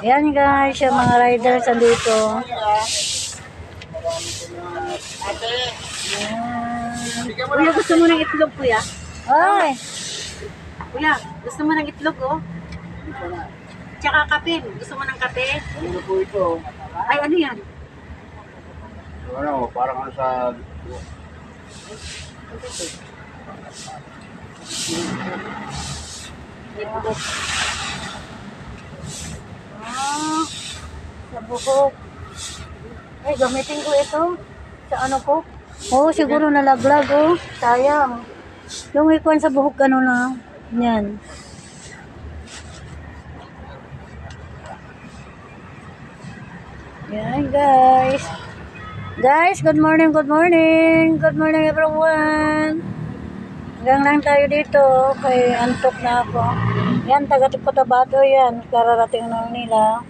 Yan guys, yung mga riders andito. Kuya, gusto mo ng itlog, kuya? Ay, Kuya, gusto mo ng itlog, oh? Tsaka kape. Gusto mo ng kape? Ano po ito? Ay, ano yan? Ano, parang ano sa... Itlog. ah, sa buhok. Ay, gamitin ko ito. Sa ano ko? Oo, siguro nalaglag, oh. Sayang. Yung ikuan sa buhok, ano na. Yan. Yan, guys. Guys, good morning, good morning. Good morning, everyone. Hanggang lang tayo dito. Kay antok na ako. Yan, taga Cotabato yan. Kararating lang nila.